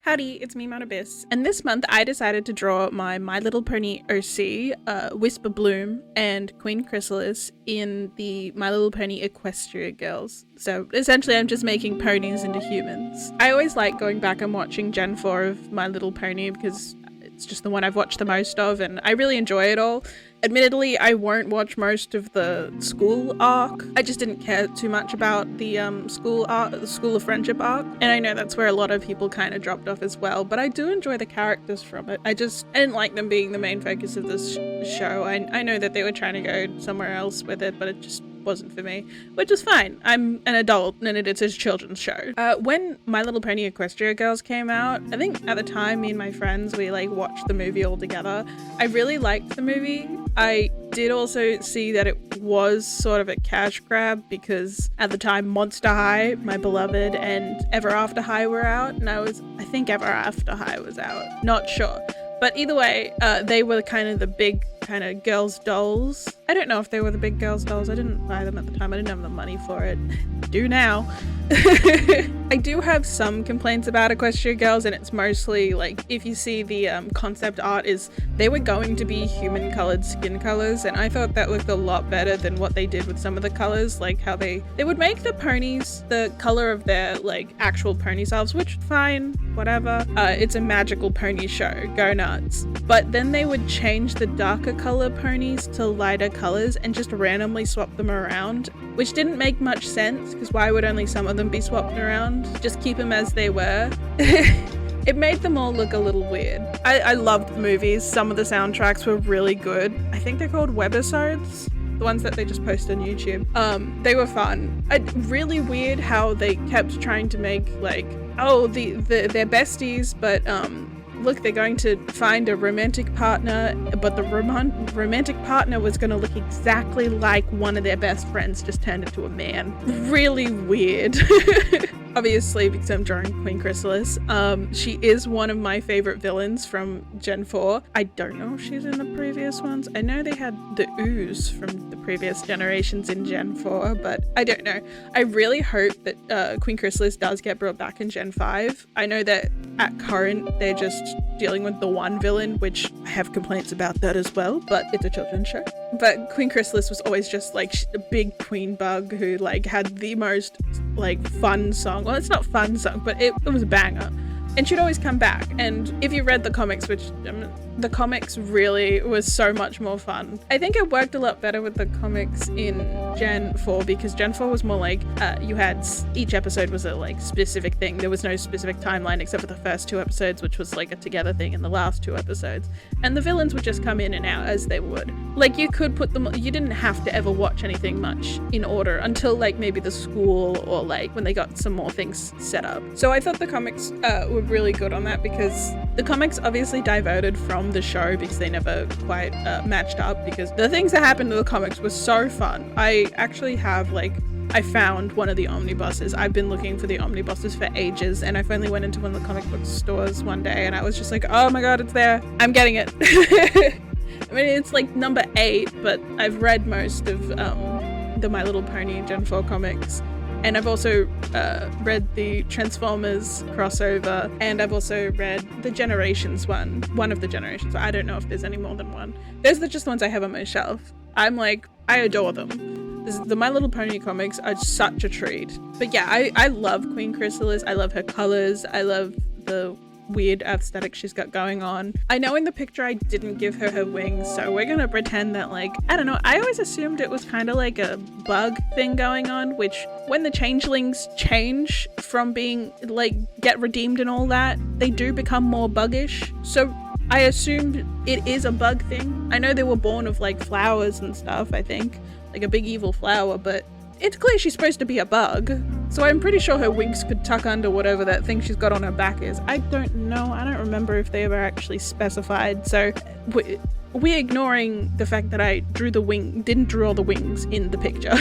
Howdy, it's me, Monabyss, and this month I decided to draw my My Little Pony OC, Whisper Bloom, and Queen Chrysalis in the My Little Pony Equestria girls. So essentially I'm just making ponies into humans. I always like going back and watching Gen 4 of My Little Pony because it's just the one I've watched the most of and I really enjoy it all. Admittedly, I won't watch most of the school arc. I just didn't care too much about the school of friendship arc, and I know that's where a lot of people kind of dropped off as well, but I do enjoy the characters from it. I didn't like them being the main focus of this show. I know that they were trying to go somewhere else with it, but it just wasn't for me, which is fine. I'm an adult and it's a children's show. When My Little Pony Equestria Girls came out, I think at the time me and my friends, we like watched the movie all together. I really liked the movie. I did also see that it was sort of a cash grab because at the time Monster High, My Beloved, and Ever After High were out, and I think Ever After High was out, not sure. But either way, they were kind of the big kind of girls' dolls. I don't know if they were the big girls' dolls. I didn't buy them at the time. I didn't have the money for it. Do now. I do have some complaints about Equestria Girls, and it's mostly like if you see the concept art is they were going to be human colored skin colors, and I thought that looked a lot better than what they did with some of the colors, like how they would make the ponies the color of their like actual pony selves, which fine, whatever. It's a magical pony show, go nuts. But then they would change the darker color ponies to lighter colors and just randomly swap them around, which didn't make much sense because why would only some of them be swapped around? Just keep them as they were. It made them all look a little weird. I loved the movies. Some of the soundtracks were really good. I think they're called webisodes, the ones that they just post on YouTube. They were fun. Really weird how they kept trying to make like, oh, they're besties, but look, they're going to find a romantic partner, but the romantic partner was going to look exactly like one of their best friends just turned into a man. Really weird. Obviously, because I'm drawing Queen Chrysalis, she is one of my favorite villains from Gen 4. I don't know if she's in the previous ones. I know they had the Ooze from the previous generations in Gen 4, but I don't know. I really hope that Queen Chrysalis does get brought back in Gen 5. I know that at current, they're just dealing with the one villain, which I have complaints about that as well, but it's a children's show. But Queen Chrysalis was always just like a big queen bug who like had the most like fun song. Well, it's not fun song, but it was a banger. And she'd always come back. And if you read the comics, which the comics really was so much more fun. I think it worked a lot better with the comics in Gen 4 because Gen 4 was more like you had each episode was a like specific thing. There was no specific timeline except for the first 2 episodes, which was like a together thing in the last 2 episodes. And the villains would just come in and out as they would. Like you could put them, you didn't have to ever watch anything much in order until like maybe the school or like when they got some more things set up. So I thought the comics were really good on that because the comics obviously diverted from the show because they never quite matched up because the things that happened to the comics was so fun. I actually have I found one of the omnibuses. I've been looking for the omnibuses for ages and I finally went into one of the comic book stores one day and I was just like, oh my god, it's there. I'm getting it. I mean, it's like number 8, but I've read most of the My Little Pony Gen 4 comics. And I've also read the Transformers crossover, and I've also read the Generations one of the Generations. I don't know if there's any more than one. Those are just the ones I have on my shelf. I adore them. The My Little Pony comics are such a treat. But yeah, I love Queen Chrysalis. I love her colors. I love the weird aesthetic she's got going on. I know in the picture I didn't give her wings, so we're gonna pretend that I don't know, I always assumed it was kind of like a bug thing going on, which when the changelings change from being get redeemed and all that, they do become more buggish. So I assumed it is a bug thing. I know they were born of flowers and stuff, I think, like a big evil flower, but it's clear she's supposed to be a bug. So I'm pretty sure her wings could tuck under whatever that thing she's got on her back is. I don't know. I don't remember if they ever actually specified. So we're ignoring the fact that I didn't draw all the wings in the picture.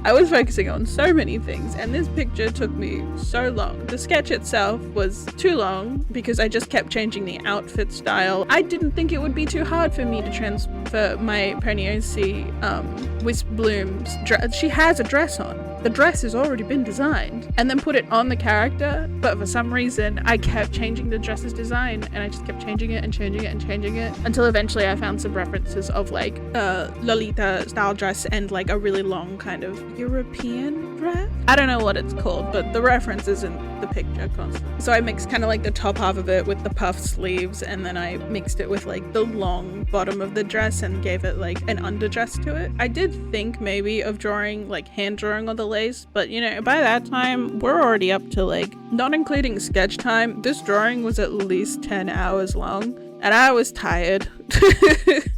I was focusing on so many things and this picture took me so long. The sketch itself was too long because I just kept changing the outfit style. I didn't think it would be too hard for me to transfer my Pony OC Wisp Bloom's dress. She has a dress on. the dress has already been designed, and then put it on the character. But for some reason I kept changing the dress's design, and I just kept changing it and changing it and changing it until eventually I found some references of like Lolita style dress and like a really long kind of European dress. I don't know what it's called, but the reference is in the picture constantly. So I mixed kind of like the top half of it with the puff sleeves, and then I mixed it with like the long bottom of the dress and gave it like an underdress to it. I did think maybe of drawing like hand drawing on the lace, but you know, by that time we're already up to like, not including sketch time, this drawing was at least 10 hours long. And I was tired.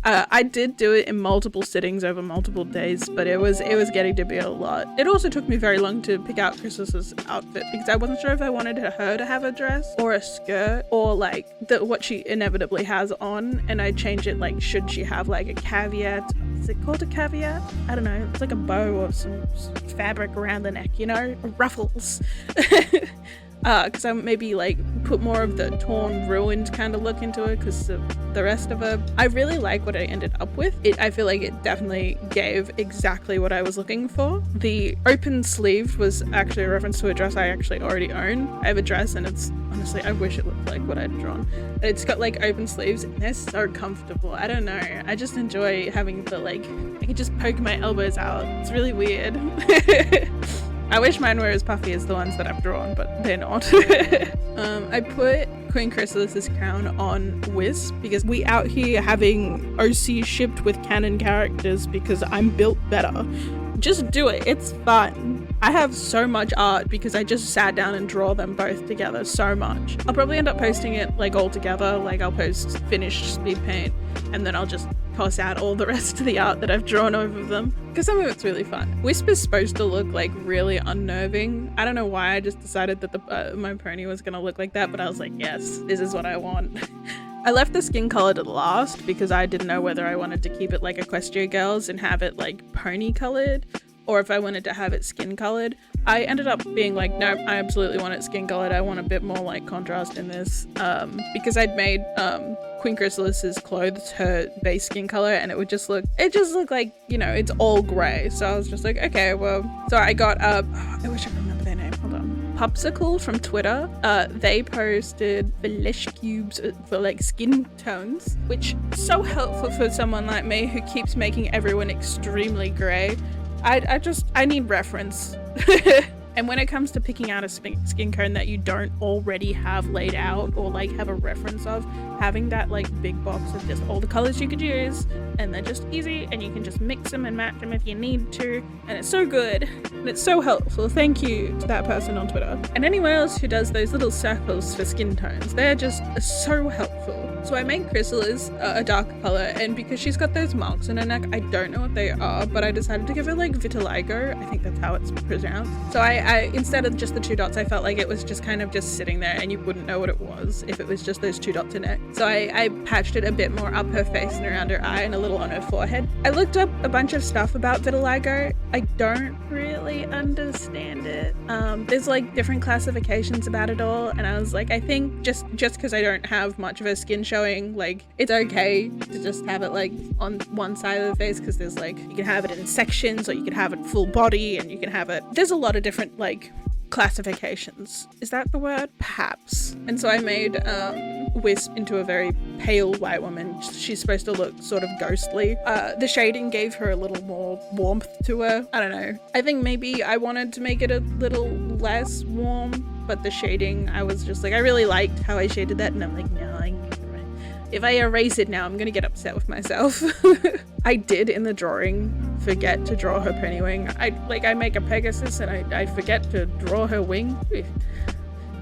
I did do it in multiple sittings over multiple days, but it was getting to be a lot. It also took me very long to pick out Chrysalis's outfit because I wasn't sure if I wanted her to have a dress or a skirt or like what she inevitably has on, and I changed it like, should she have like a caveat? Is it called a caveat? I don't know. It's like a bow or some fabric around the neck, you know, ruffles. Because I maybe like put more of the torn, ruined kind of look into it because the rest of it, I really like what I ended up with. I feel like it definitely gave exactly what I was looking for. The open sleeve was actually a reference to a dress I actually already own. I have a dress and it's honestly, I wish it looked like what I'd drawn. It's got like open sleeves and they're so comfortable. I don't know. I just enjoy having the like, I can just poke my elbows out. It's really weird. I wish mine were as puffy as the ones that I've drawn, but they're not. I put Queen Chrysalis's crown on Wisp because we out here having OC shipped with canon characters because I'm built better. Just do it, it's fun. I have so much art because I just sat down and draw them both together so much. I'll probably end up posting it like all together, like I'll post finished Speedpaint and then I'll just toss out all the rest of the art that I've drawn over them because some of it's really fun. Wisp is supposed to look like really unnerving. I don't know why I just decided that my pony was gonna look like that, but I was like, yes, this is what I want. I left the skin color to last because I didn't know whether I wanted to keep it like Equestria Girls and have it like pony colored or if I wanted to have it skin colored. I ended up being like, no, I absolutely want it skin colored. I want a bit more like contrast in this because I'd made Queen Chrysalis's clothes her base skin color and it just looked like, you know, it's all gray. So I was just like, okay, well, so I got I wish I could remember their name. Hold on. Popsicle from Twitter. They posted flesh cubes for like skin tones, which is so helpful for someone like me who keeps making everyone extremely gray. I need reference. And when it comes to picking out a skin tone that you don't already have laid out or like have a reference of, having that like big box of just all the colors you could use and they're just easy and you can just mix them and match them if you need to, and it's so good and it's so helpful. Thank you to that person on Twitter and anyone else who does those little circles for skin tones. They're just so helpful. So I made Chrysalis a darker color, and because she's got those marks on her neck, I don't know what they are, but I decided to give her like vitiligo. I think that's how it's pronounced. So I instead of just the 2 dots, I felt like it was just kind of just sitting there and you wouldn't know what it was if it was just those 2 dots in it. So I patched it a bit more up her face and around her eye and a little on her forehead. I looked up a bunch of stuff about vitiligo. I don't really understand it. There's like different classifications about it all, and I was like, I think just because I don't have much of her skin showing, like it's okay to just have it like on one side of the face, because there's like, you can have it in sections or you can have it full body, and you can have it, there's a lot of different like classifications. Is that the word? Perhaps. And so I made Wisp into a very pale white woman. She's supposed to look sort of ghostly. The shading gave her a little more warmth to her. I don't know. I think maybe I wanted to make it a little less warm, but the shading, I was just like, I really liked how I shaded that, and I'm like, no, if I erase it now, I'm gonna get upset with myself. I did in the drawing forget to draw her pony wing. I make a Pegasus and I forget to draw her wing.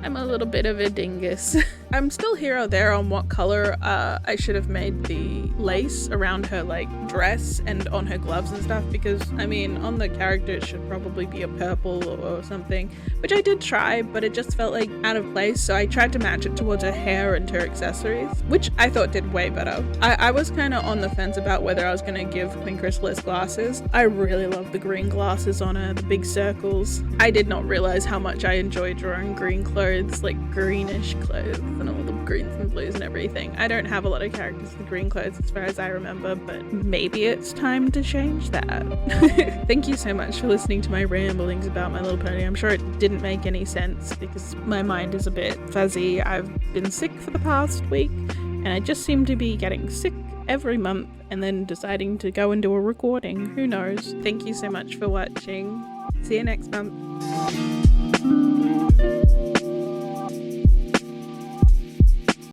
I'm a little bit of a dingus. I'm still here or there on what color I should have made the lace around her like dress and on her gloves and stuff, because I mean on the character it should probably be a purple or something, which I did try, but it just felt like out of place, so I tried to match it towards her hair and her accessories, which I thought did way better. I was kind of on the fence about whether I was going to give Queen Chrysalis glasses. I really love the green glasses on her, the big circles. I did not realize how much I enjoy drawing green clothes, like greenish clothes and all the greens and blues and everything. I don't have a lot of characters with green clothes as far as I remember, but maybe it's time to change that. Thank you so much for listening to my ramblings about My Little Pony. I'm sure it didn't make any sense because my mind is a bit fuzzy. I've been sick for the past week, and I just seem to be getting sick every month and then deciding to go and do a recording. Who knows? Thank you so much for watching. See you next month.